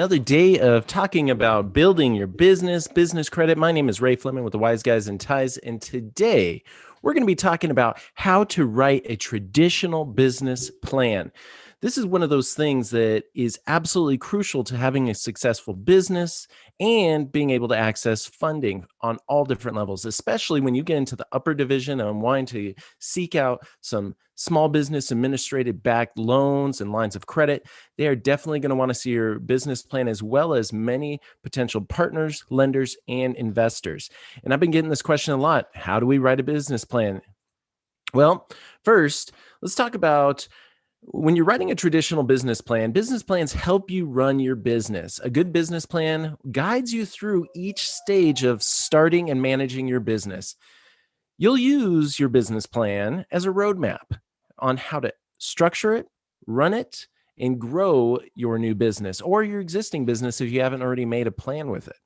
Another day of talking about building your business credit. My name is Ray Fleming with the Wise Guys and Ties, and today we're going to be talking about how to write a traditional business plan. This is one of those things that is absolutely crucial to having a successful business and being able to access funding on all different levels, especially when you get into the upper division and wanting to seek out some small business administrative backed loans and lines of credit. They are definitely going to want to see your business plan as well as many potential partners, lenders, and investors. And I've been getting this question a lot. How do we write a business plan? Well, first, let's talk about when you're writing a traditional business plans help you run your business. A good business plan guides you through each stage of starting and managing your business. You'll use your business plan as a roadmap on how to structure it, run it, and grow your new business or your existing business if you haven't already made a plan with it.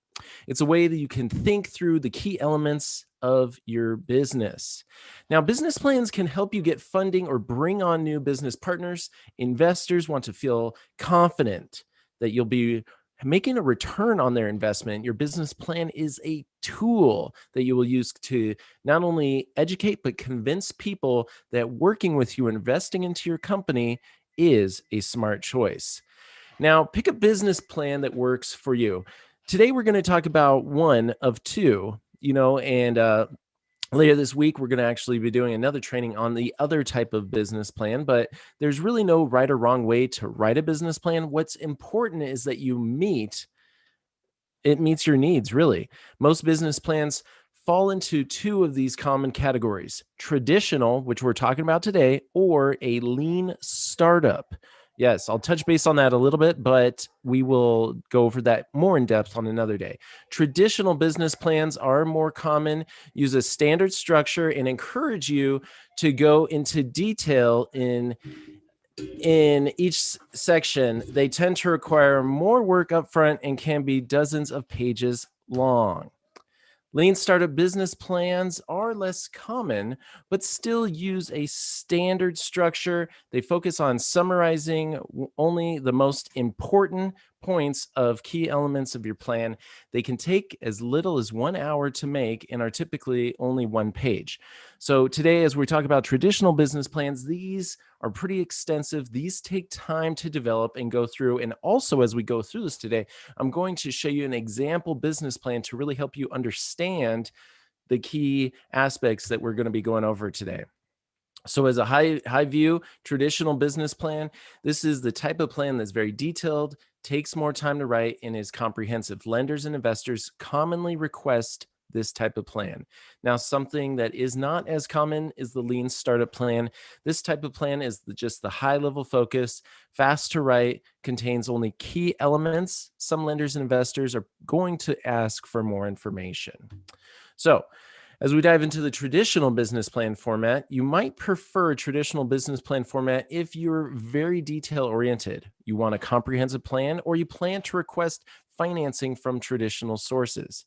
It's a way that you can think through the key elements of your business. Now, business plans can help you get funding or bring on new business partners. Investors want to feel confident that you'll be making a return on their investment. Your business plan is a tool that you will use to not only educate, but convince people that working with you, investing into your company is a smart choice. Now, pick a business plan that works for you. Today, we're going to talk about one of two, and later this week, we're going to actually be doing another training on the other type of business plan, but there's really no right or wrong way to write a business plan. What's important is that it meets your needs, really. Most business plans fall into two of these common categories: traditional, which we're talking about today, or a lean startup. Yes, I'll touch base on that a little bit, but we will go over that more in depth on another day. Traditional business plans are more common, use a standard structure, and encourage you to go into detail in each section. They tend to require more work up front and can be dozens of pages long. Lean startup business plans are less common, but still use a standard structure. They focus on summarizing only the most important points of key elements of your plan. They can take as little as 1 hour to make and are typically only one page. So today, as we talk about traditional business plans, these are pretty extensive. These take time to develop and go through. And also, as we go through this today, I'm going to show you an example business plan to really help you understand the key aspects that we're going to be going over today. So as a high view traditional business plan, this is the type of plan that's very detailed, takes more time to write, and is comprehensive. Lenders and investors commonly request this type of plan. Now, something that is not as common is the lean startup plan. This type of plan is just the high level focus, fast to write, contains only key elements. Some lenders and investors are going to ask for more information. So, as we dive into the traditional business plan format, you might prefer a traditional business plan format if you're very detail oriented. You want a comprehensive plan, or you plan to request financing from traditional sources.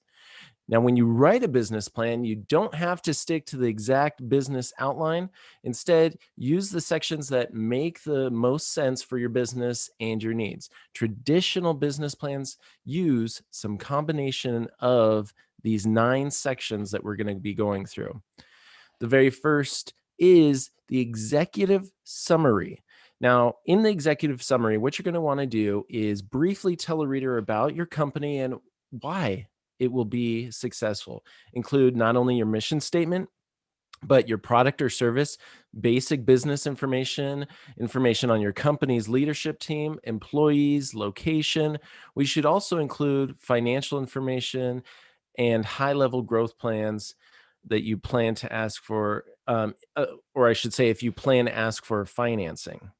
Now, when you write a business plan, you don't have to stick to the exact business outline. Instead, use the sections that make the most sense for your business and your needs. Traditional business plans use some combination of these 9 sections that we're going to be going through. The very first is the executive summary. Now, in the executive summary, what you're going to want to do is briefly tell a reader about your company and why it will be successful. Include not only your mission statement, but your product or service, basic business information on your company's leadership team, employees, location. We should also include financial information and high-level growth plans that you plan to ask for, or I should say, if you plan to ask for financing.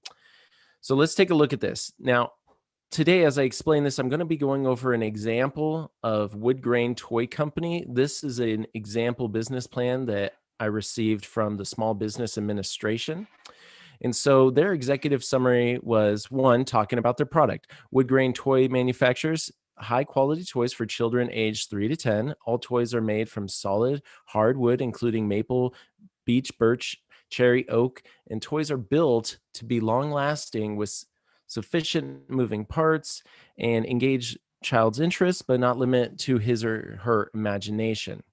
So let's take a look at this. Now, today, as I explain this, I'm going to be going over an example of Wood Grain Toy Company. This is an example business plan that I received from the Small Business Administration. And so their executive summary was, one, talking about their product. Wood Grain Toy manufactures high quality toys for children aged 3 to 10. All toys are made from solid hardwood, including maple, beech, birch, cherry, oak, and toys are built to be long lasting with sufficient moving parts, and engage child's interest, but not limit to his or her imagination.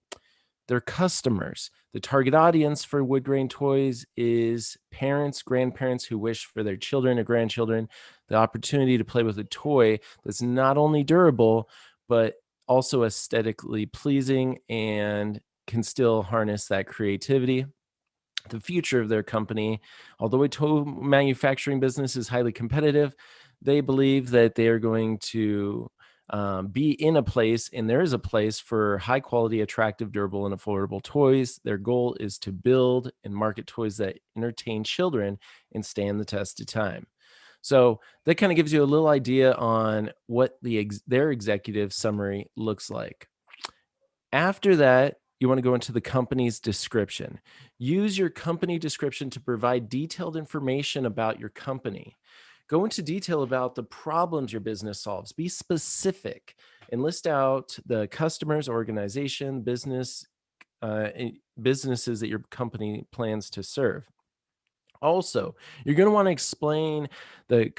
Their customers. The target audience for wood grain toys is parents, grandparents who wish for their children or grandchildren the opportunity to play with a toy that's not only durable, but also aesthetically pleasing and can still harness that creativity. The future of their company. Although a toy manufacturing business is highly competitive, they believe that they are going to be in a place, and there is a place for high quality, attractive, durable, and affordable toys. Their goal is to build and market toys that entertain children and stand the test of time. So that kind of gives you a little idea on what their executive summary looks like. After that, you want to go into the company's description. Use your company description to provide detailed information about your company. Go into detail about the problems your business solves. Be specific and list out the customers, organization, businesses that your company plans to serve. Also, you're going to want to explain the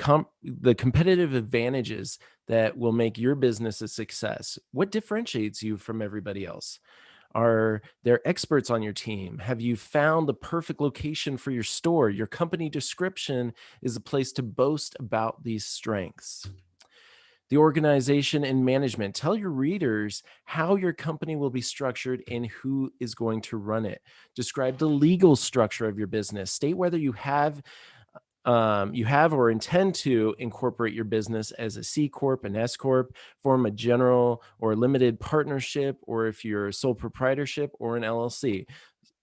competitive advantages that will make your business a success. What differentiates you from everybody else? Are there experts on your team? Have you found the perfect location for your store? Your company description is a place to boast about these strengths. The organization and management. Tell your readers how your company will be structured and who is going to run it. Describe the legal structure of your business. State whether you have or intend to incorporate your business as a C corp, an S corp, form a general or limited partnership, or if you're a sole proprietorship or an LLC.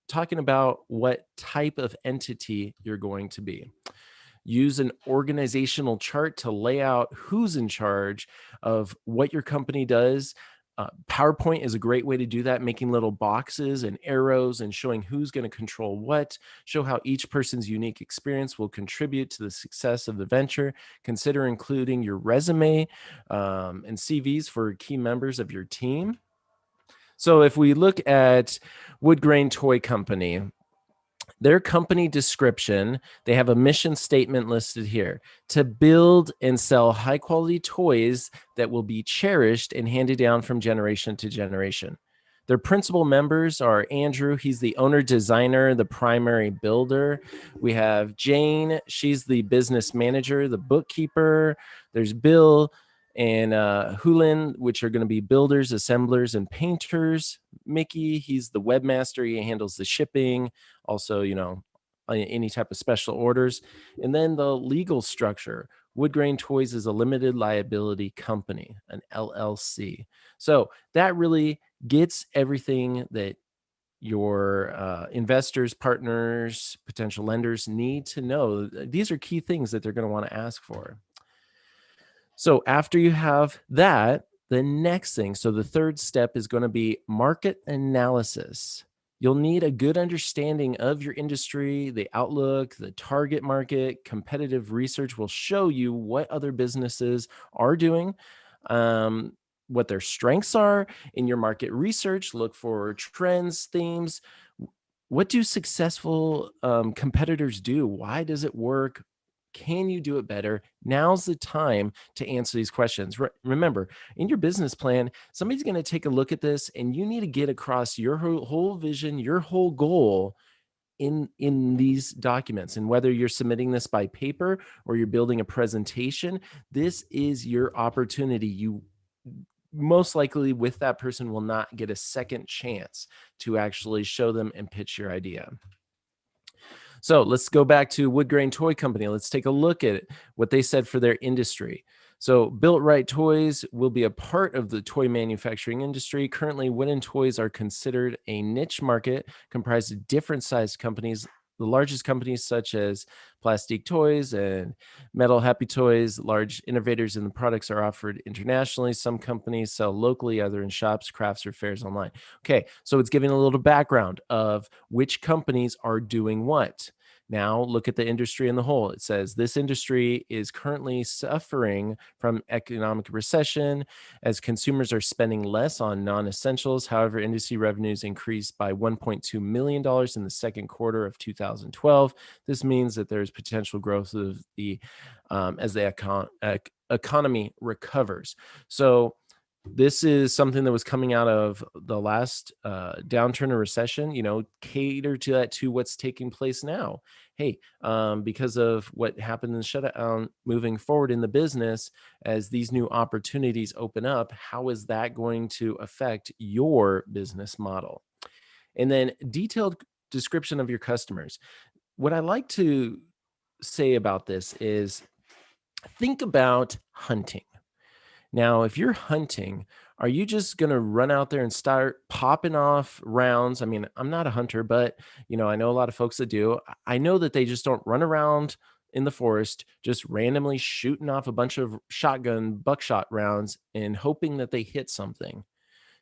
Talking about what type of entity you're going to be. Use an organizational chart to lay out who's in charge of what your company does. PowerPoint is a great way to do that, making little boxes and arrows and showing who's going to control what. Show how each person's unique experience will contribute to the success of the venture. Consider including your resume and CVs for key members of your team. So if we look at Wood Grain Toy Company, their company description, they have a mission statement listed here: to build and sell high quality toys that will be cherished and handed down from generation to generation. Their principal members are Andrew, he's the owner designer, the primary builder. We have Jane, she's the business manager, the bookkeeper. There's Bill and Hulin, which are going to be builders, assemblers, and painters. Mickey, he's the webmaster, he handles the shipping, also, any type of special orders. And then the legal structure. Wood Grain Toys is a limited liability company, an LLC. So that really gets everything that your investors, partners, potential lenders need to know. These are key things that they're going to want to ask for. So after you have that, the next thing, so the third step is going to be market analysis. You'll need a good understanding of your industry, the outlook, the target market. Competitive research will show you what other businesses are doing, what their strengths are. In your market research, look for trends, themes. What do successful competitors do? Why does it work? Can you do it better? Now's the time to answer these questions. Remember, in your business plan, somebody's going to take a look at this, and you need to get across your whole vision, your whole goal in these documents. And whether you're submitting this by paper or you're building a presentation, this is your opportunity. You most likely, with that person, will not get a second chance to actually show them and pitch your idea. So let's go back to Wood Grain Toy Company. Let's take a look at what they said for their industry. So Built Right Toys will be a part of the toy manufacturing industry. Currently, wooden toys are considered a niche market comprised of different sized companies. The largest companies such as Plastic Toys and Metal Happy Toys, large innovators in the products, are offered internationally. Some companies sell locally, either in shops, crafts, or fairs online. Okay, so it's giving a little background of which companies are doing what. Now look at the industry in the whole. It says this industry is currently suffering from economic recession as consumers are spending less on non-essentials. However, industry revenues increased by $1.2 million in the second quarter of 2012. This means that there's potential growth of the as the economy recovers. So this is something that was coming out of the last downturn or recession, cater to that to what's taking place now. Hey, because of what happened in the shutdown, moving forward in the business, as these new opportunities open up, how is that going to affect your business model? And then detailed description of your customers. What I like to say about this is think about hunting. Now, if you're hunting, are you just going to run out there and start popping off rounds? I mean, I'm not a hunter, but I know a lot of folks that do. I know that they just don't run around in the forest just randomly shooting off a bunch of shotgun buckshot rounds and hoping that they hit something.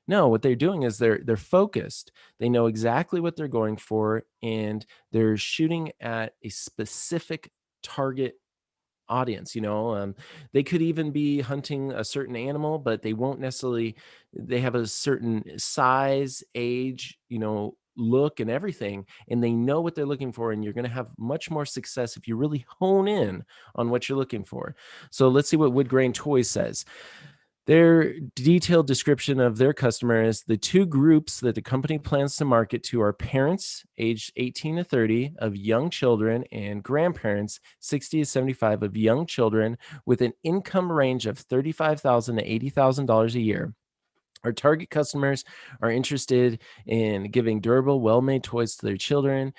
No, what they're doing is they're focused. They know exactly what they're going for and they're shooting at a specific target audience. They could even be hunting a certain animal, but they won't necessarily, they have a certain size, age, look and everything, and they know what they're looking for, and you're going to have much more success if you really hone in on what you're looking for. So let's see what Wood Grain Toys says. Their detailed description of their customer is the two groups that the company plans to market to are parents aged 18 to 30 of young children and grandparents 60 to 75 of young children with an income range of $35,000 to $80,000 a year. Our target customers are interested in giving durable, well-made toys to their children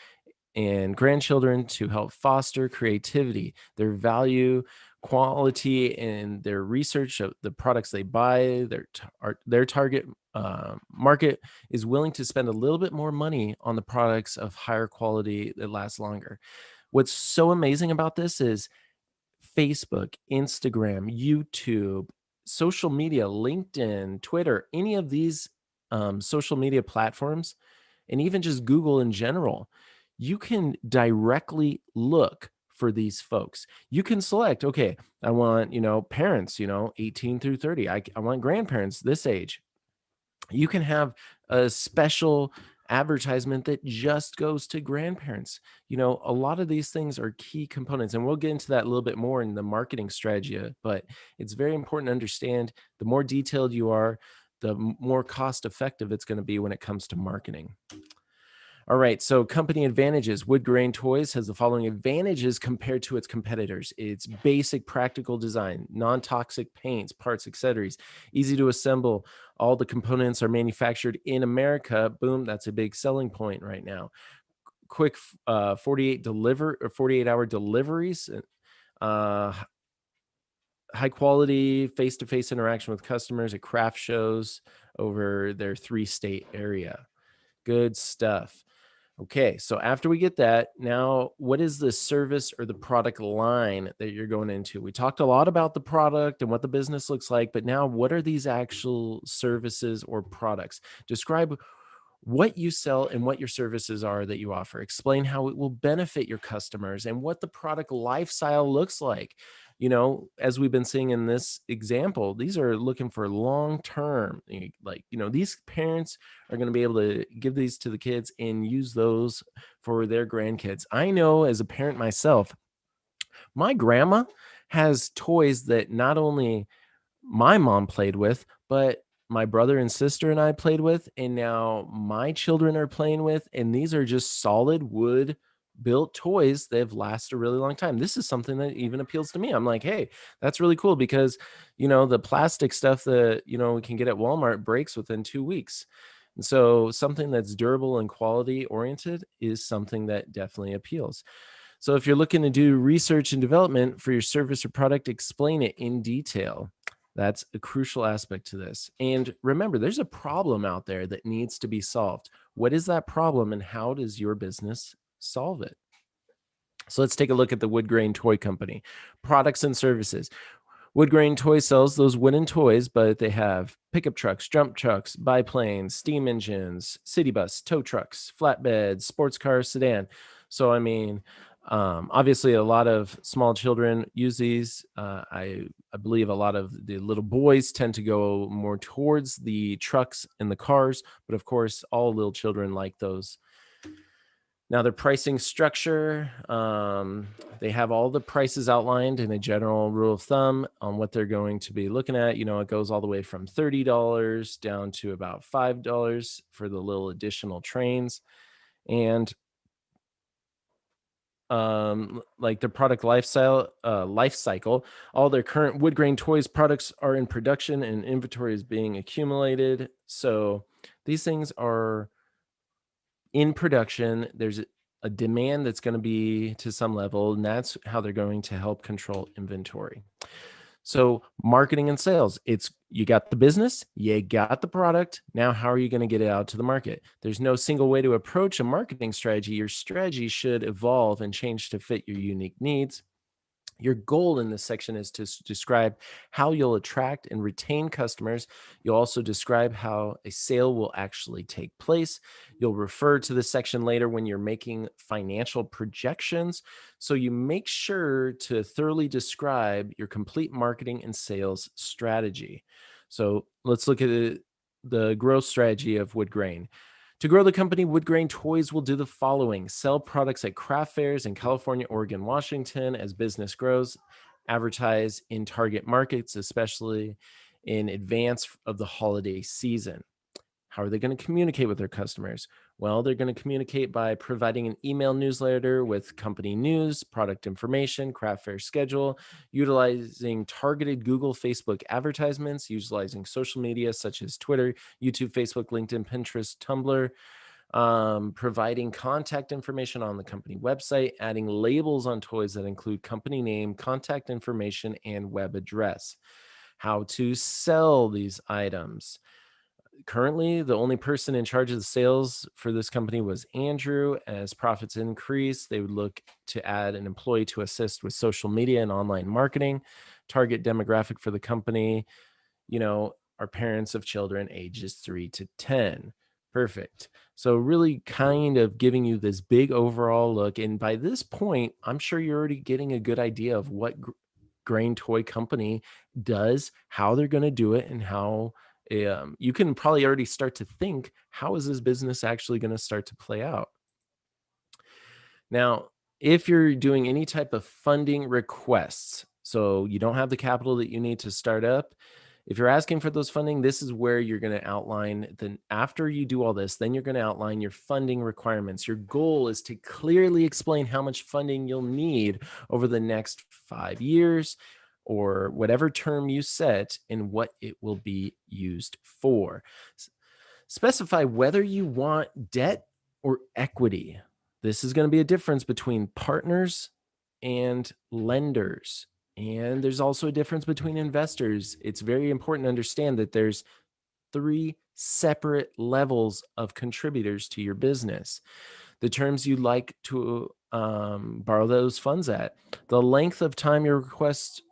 and grandchildren to help foster creativity. Their value, quality, and their research of the products they buy. Their target market is willing to spend a little bit more money on the products of higher quality that last longer. What's so amazing about this is Facebook, Instagram, YouTube, social media, LinkedIn, Twitter, any of these social media platforms, and even just Google in general, you can directly look for these folks. You can select, okay, I want, parents, 18 through 30. I want grandparents this age. You can have a special advertisement that just goes to grandparents. A lot of these things are key components, and we'll get into that a little bit more in the marketing strategy, but it's very important to understand the more detailed you are, the more cost effective it's going to be when it comes to marketing. All right, so company advantages. Wood Grain Toys has the following advantages compared to its competitors. It's basic, practical design, non-toxic paints, parts, accessories, easy to assemble. All the components are manufactured in America. Boom, that's a big selling point right now. Quick 48-hour deliveries. Uh, High quality face-to-face interaction with customers at craft shows over their 3-state area. Good stuff. Okay, so after we get that, now what is the service or the product line that you're going into? We talked a lot about the product and what the business looks like, but now what are these actual services or products? Describe what you sell and what your services are that you offer. Explain how it will benefit your customers and what the product lifestyle looks like. As we've been seeing in this example, these are looking for long term. These parents are going to be able to give these to the kids and use those for their grandkids. I know as a parent myself, my grandma has toys that not only my mom played with, but my brother and sister and I played with, and now my children are playing with. And these are just solid wood built toys that have lasted a really long time. This is something that even appeals to me. I'm like, hey, that's really cool because, the plastic stuff that, we can get at Walmart breaks within 2 weeks. And so something that's durable and quality oriented is something that definitely appeals. So if you're looking to do research and development for your service or product, explain it in detail. That's a crucial aspect to this. And remember, there's a problem out there that needs to be solved. What is that problem and how does your business solve it? So let's take a look at the Wood Grain Toy Company. Products and services. Wood Grain Toy sells those wooden toys, but they have pickup trucks, dump trucks, biplanes, steam engines, city bus, tow trucks, flatbeds, sports cars, sedan. So, Obviously, a lot of small children use these. I believe a lot of the little boys tend to go more towards the trucks and the cars, but of course, all little children like those. Now, their pricing structure, they have all the prices outlined in a general rule of thumb on what they're going to be looking at. It goes all the way from $30 down to about $5 for the little additional trains. And like their product life cycle, all their current wood grain toys products are in production and inventory is being accumulated. So these things are in production. There's a demand that's going to be to some level, and that's how they're going to help control inventory. So marketing and sales, it's you got the business, you got the product. Now, how are you going to get it out to the market? There's no single way to approach a marketing strategy. Your strategy should evolve and change to fit your unique needs. Your goal in this section is to describe how you'll attract and retain customers. You'll also describe how a sale will actually take place. You'll refer to this section later when you're making financial projections. So you make sure to thoroughly describe your complete marketing and sales strategy. So let's look at the growth strategy of wood grain. To grow the company, Wood Grain Toys will do the following: sell products at craft fairs in California, Oregon, Washington as business grows, advertise in target markets, especially in advance of the holiday season. How are they going to communicate with their customers? Well, they're going to communicate by providing an email newsletter with company news, product information, craft fair schedule, utilizing targeted Google, Facebook advertisements, utilizing social media such as Twitter, YouTube, Facebook, LinkedIn, Pinterest, Tumblr, providing contact information on the company website, adding labels on toys that include company name, contact information, and web address. How to sell these items. Currently, the only person in charge of the sales for this company was Andrew. As profits increase, they would look to add an employee to assist with social media and online marketing. Target demographic for the company, are parents of children ages 3 to 10. Perfect. So really kind of giving you this big overall look. And by this point, I'm sure you're already getting a good idea of what grain toy company does, how they're going to do it, and how you can probably already start to think, how is this business actually going to start to play out? Now, if you're doing any type of funding requests, so you don't have the capital that you need to start up, if you're asking for those funding, this is where you're going to outline. Then after you do all this, then you're going to outline your funding requirements. Your goal is to clearly explain how much funding you'll need over the next 5 years or whatever term you set and what it will be used for. Specify whether you want debt or equity. This is going to be a difference between partners and lenders. And there's also a difference between investors. It's very important to understand that there's 3 separate levels of contributors to your business. The terms you'd like to borrow those funds at, the length of time your request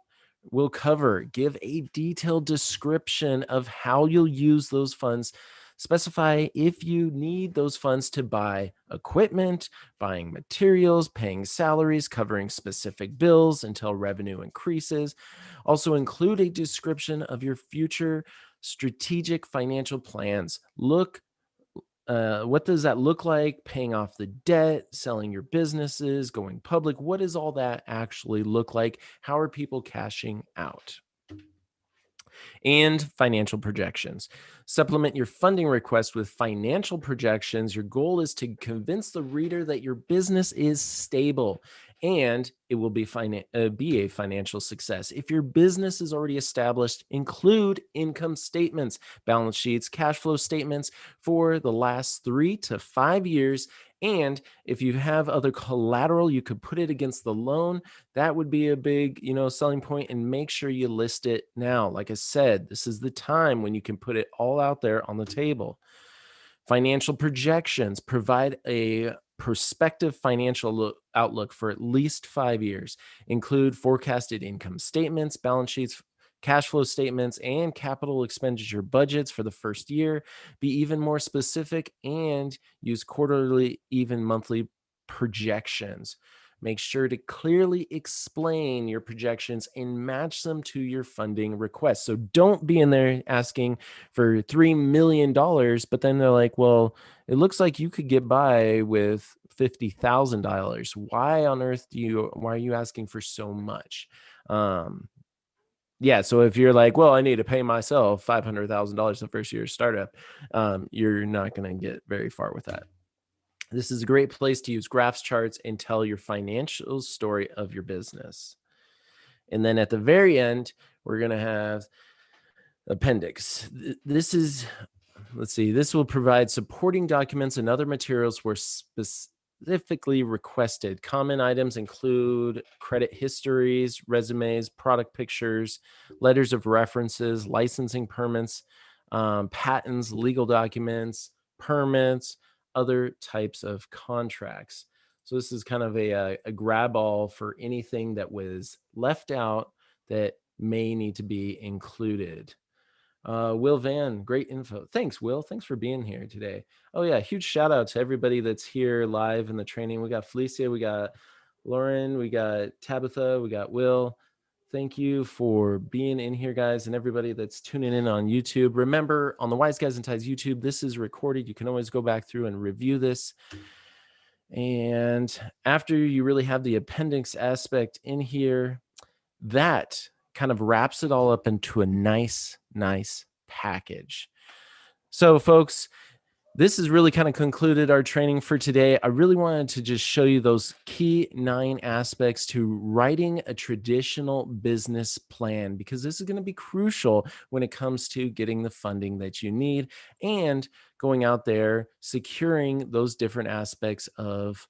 will cover. Give a detailed description of how you'll use those funds. Specify if you need those funds to buy equipment, buying materials, paying salaries, covering specific bills until revenue increases. Also, include a description of your future strategic financial plans. What does that look like? Paying off the debt, selling your businesses, going public. What does all that actually look like? How are people cashing out? And financial projections. Supplement your funding request with financial projections. Your goal is to convince the reader that your business is stable and it will be a financial success. If your business is already established, include income statements, balance sheets, cash flow statements for the last 3 to 5 years. And if you have other collateral, you could put it against the loan. That would be a big, selling point, and make sure you list it now. Like I said, this is the time when you can put it all out there on the table. Financial projections provide a prospective financial outlook for at least 5 years. Include forecasted income statements, balance sheets, cash flow statements, and capital expenditure budgets for the first year. Be even more specific and use quarterly, even monthly projections. Make sure to clearly explain your projections and match them to your funding request. So don't be in there asking for $3 million, but then they're like, well, it looks like you could get by with $50,000. Why are you asking for so much? Yeah, so if you're like, well, I need to pay myself $500,000 the first year of startup, you're not going to get very far with that. This is a great place to use graphs, charts, and tell your financial story of your business. And then at the very end, we're going to have Appendix. This will provide supporting documents and other materials where specifically requested. Common items include credit histories, resumes, product pictures, letters of references, licensing permits, patents, legal documents, permits, other types of contracts. So this is kind of a grab all for anything that was left out that may need to be included. Will Van, great info. Thanks, Will. Thanks for being here today. Oh, yeah. Huge shout out to everybody that's here live in the training. We got Felicia, we got Lauren, we got Tabitha, we got Will. Thank you for being in here, guys, and everybody that's tuning in on YouTube. Remember, on the Wise Guys and Ties YouTube, this is recorded. You can always go back through and review this. And after you really have the appendix aspect in here, that kind of wraps it all up into a nice package. So folks, this has really kind of concluded our training for today. I really wanted to just show you those key 9 aspects to writing a traditional business plan, because this is going to be crucial when it comes to getting the funding that you need and going out there, securing those different aspects of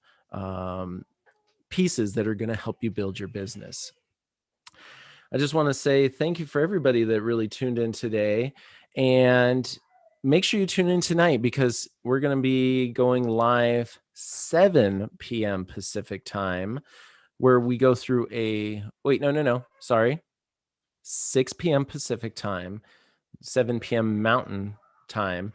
pieces that are going to help you build your business. I just want to say thank you for everybody that really tuned in today, and make sure you tune in tonight because we're going to be going live 7 p.m. Pacific time, where we go through sorry, 6 p.m. Pacific time, 7 p.m. Mountain time.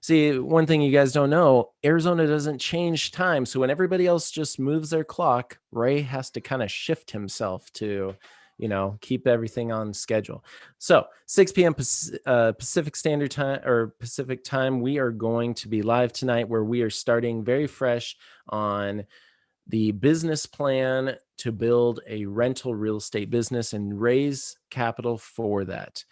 See, one thing you guys don't know, Arizona doesn't change time. So when everybody else just moves their clock, Ray has to kind of shift himself to, keep everything on schedule. So 6 p.m. Pacific Standard Time or Pacific Time, we are going to be live tonight, where we are starting very fresh on the business plan to build a rental real estate business and raise capital for that.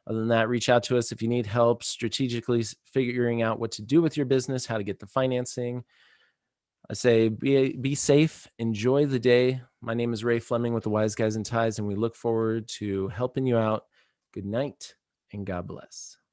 Other than that, reach out to us if you need help strategically figuring out what to do with your business, how to get the financing. I say be safe, enjoy the day. My name is Ray Fleming with the Wise Guys and Ties, and we look forward to helping you out. Good night, and God bless.